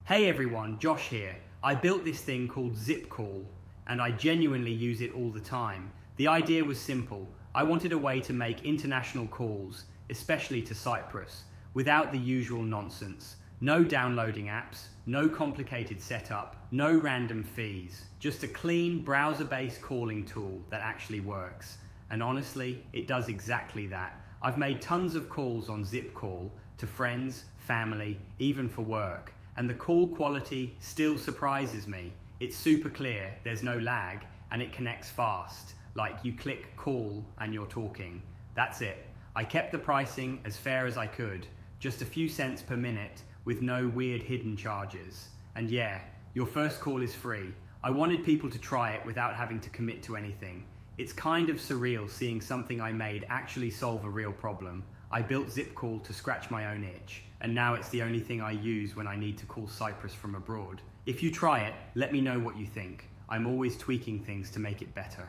Hey everyone, Josh here. I built this thing called ZippCall, and I genuinely use it all the time. The idea was simple. I wanted a way to make international calls, especially to Cyprus, without the usual nonsense. No downloading apps, no complicated setup, no random fees. Just a clean, browser-based calling tool that actually works. And honestly, it does exactly that. I've made tons of calls on ZippCall to friends, family, even for work. And the call quality still surprises me. It's super clear, there's no lag, and it connects fast. Like you click call and you're talking. That's it. I kept the pricing as fair as I could, just a few cents per minute with no weird hidden charges. And yeah, your first call is free. I wanted people to try it without having to commit to anything. It's kind of surreal seeing something I made actually solve a real problem. I built ZippCall to scratch my own itch, and now it's the only thing I use when I need to call Cyprus from abroad. If you try it, let me know what you think. I'm always tweaking things to make it better.